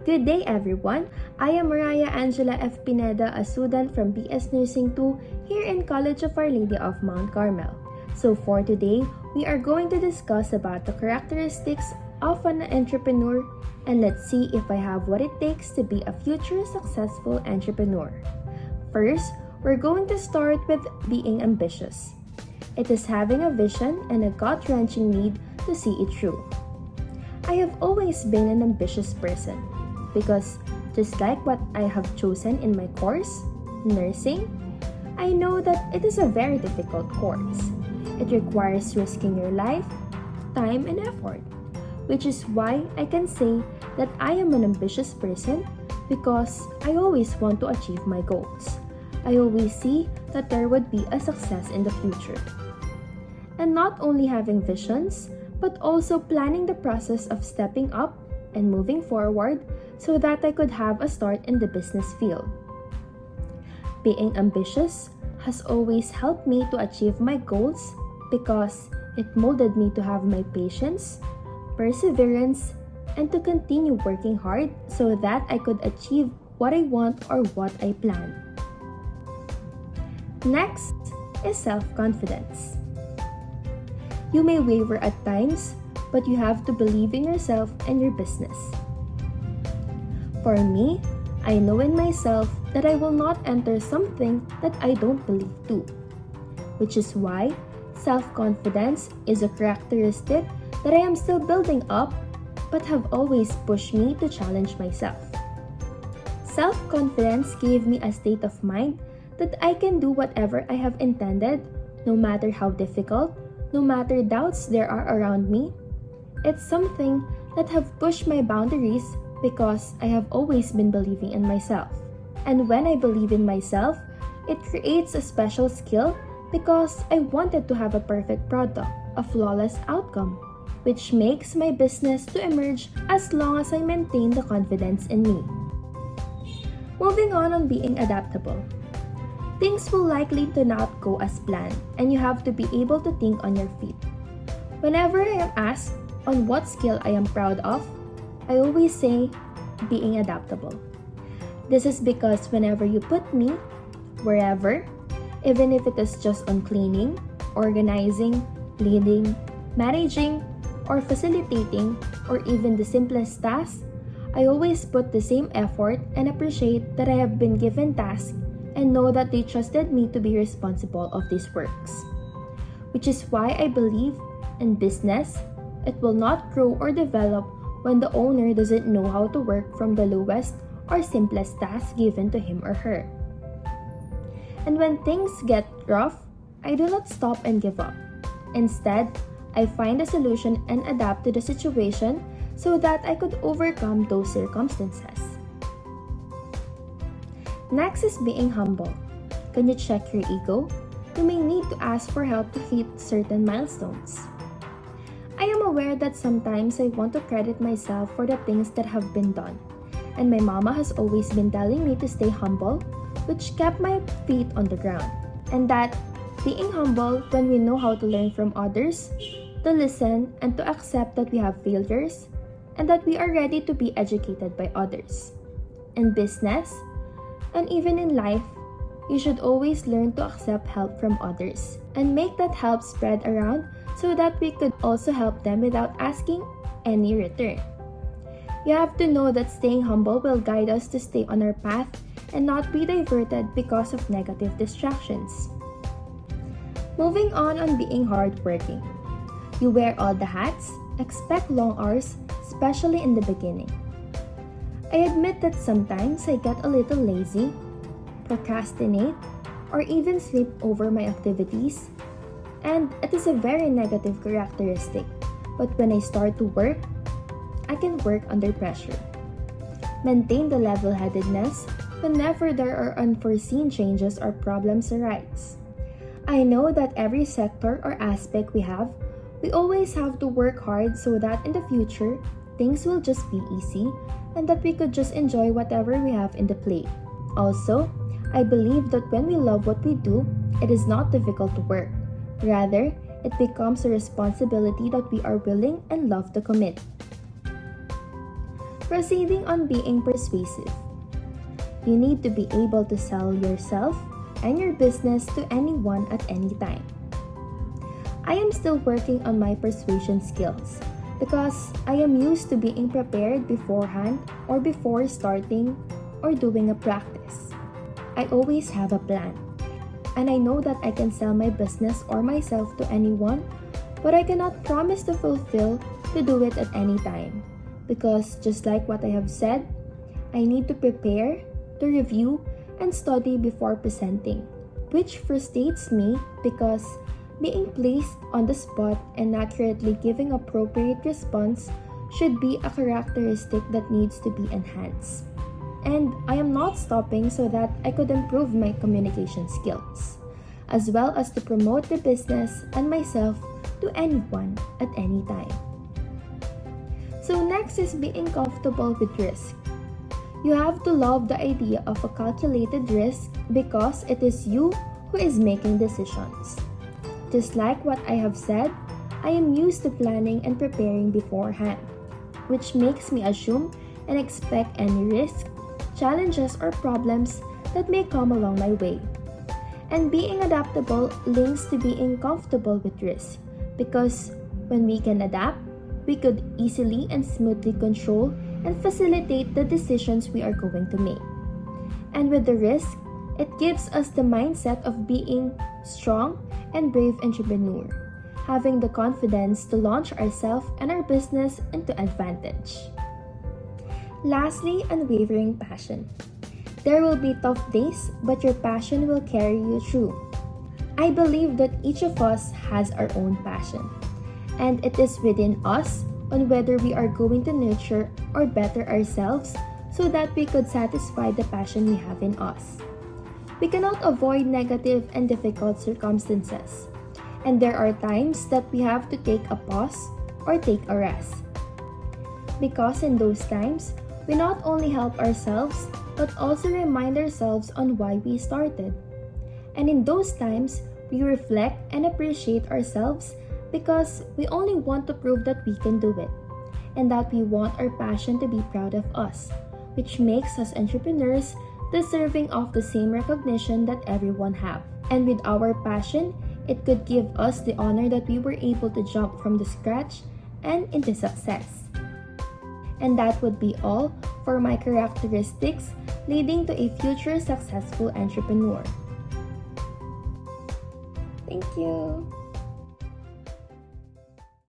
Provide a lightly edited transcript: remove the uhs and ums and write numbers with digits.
Good day, everyone. I am Mariah Angela F. Pineda, a student from BS Nursing 2 here in College of Our Lady of Mount Carmel. So for today, we are going to discuss about the characteristics of an entrepreneur, and let's see if I have what it takes to be a future successful entrepreneur. First, we're going to start with being ambitious. It is having a vision and a gut-wrenching need to see it through. I have always been an ambitious person because just like what I have chosen in my course, nursing, I know that it is a very difficult course. It requires risking your life, time, and effort, which is why I can say that I am an ambitious person because I always want to achieve my goals. I always see that there would be a success in the future. And not only having visions, but also planning the process of stepping up and moving forward so that I could have a start in the business field. Being ambitious has always helped me to achieve my goals because it molded me to have my patience, perseverance, and to continue working hard so that I could achieve what I want or what I plan. Next is self-confidence. You may waver at times, but you have to believe in yourself and your business. For me, I know in myself that I will not enter something that I don't believe to, which is why self-confidence is a characteristic that I am still building up but have always pushed me to challenge myself. Self-confidence gave me a state of mind that I can do whatever I have intended, no matter how difficult, no matter doubts there are around me. It's something that have pushed my boundaries because I have always been believing in myself. And when I believe in myself, it creates a special skill because I wanted to have a perfect product, a flawless outcome, which makes my business to emerge as long as I maintain the confidence in me. Moving on being adaptable. Things will likely to not go as planned, and you have to be able to think on your feet. Whenever I am asked on what skill I am proud of, I always say being adaptable. This is because whenever you put me, wherever, even if it is just on cleaning, organizing, leading, managing, or facilitating, or even the simplest tasks, I always put the same effort and appreciate that I have been given tasks and know that they trusted me to be responsible of these works. Which is why I believe in business, it will not grow or develop when the owner doesn't know how to work from the lowest or simplest task given to him or her. And when things get rough, I do not stop and give up. Instead, I find a solution and adapt to the situation so that I could overcome those circumstances. Next is being humble. Can you check your ego? You may need to ask for help to hit certain milestones. I am aware that sometimes I want to credit myself for the things that have been done, and my mama has always been telling me to stay humble, which kept my feet on the ground, and that being humble when we know how to learn from others, to listen, and to accept that we have failures, and that we are ready to be educated by others. In business, and even in life, you should always learn to accept help from others and make that help spread around so that we could also help them without asking any return. You have to know that staying humble will guide us to stay on our path and not be diverted because of negative distractions. Moving on being hardworking. You wear all the hats, expect long hours, especially in the beginning. I admit that sometimes I get a little lazy, procrastinate, or even sleep over my activities, and it is a very negative characteristic. But when I start to work, I can work under pressure. Maintain the level-headedness whenever there are unforeseen changes or problems arise. I know that every sector or aspect we always have to work hard so that in the future, things will just be easy and that we could just enjoy whatever we have in the plate. Also, I believe that when we love what we do, it is not difficult to work. Rather, it becomes a responsibility that we are willing and love to commit. Proceeding on being persuasive. You need to be able to sell yourself and your business to anyone at any time. I am still working on my persuasion skills because I am used to being prepared beforehand or before starting or doing a practice. I always have a plan, and I know that I can sell my business or myself to anyone, but I cannot promise to fulfill to do it at any time because just like what I have said, I need to prepare, to review, and study before presenting, which frustrates me because being placed on the spot and accurately giving appropriate response should be a characteristic that needs to be enhanced. And I am not stopping so that I could improve my communication skills, as well as to promote the business and myself to anyone at any time. So next is being comfortable with risk. You have to love the idea of a calculated risk because it is you who is making decisions. Just like what I have said, I am used to planning and preparing beforehand, which makes me assume and expect any risk, challenges, or problems that may come along my way. And being adaptable links to being comfortable with risk because when we can adapt, we could easily and smoothly control and facilitate the decisions we are going to make. And with the risk, it gives us the mindset of being strong and brave entrepreneur, having the confidence to launch ourselves and our business into advantage. Lastly, unwavering passion. There will be tough days, but your passion will carry you through. I believe that each of us has our own passion, and it is within us on whether we are going to nurture or better ourselves so that we could satisfy the passion we have in us. We cannot avoid negative and difficult circumstances, and there are times that we have to take a pause or take a rest. Because in those times, we not only help ourselves, but also remind ourselves on why we started. And in those times, we reflect and appreciate ourselves because we only want to prove that we can do it, and that we want our passion to be proud of us, which makes us entrepreneurs deserving of the same recognition that everyone have. And with our passion, it could give us the honor that we were able to jump from the scratch and into success. And that would be all for my characteristics leading to a future successful entrepreneur. Thank you.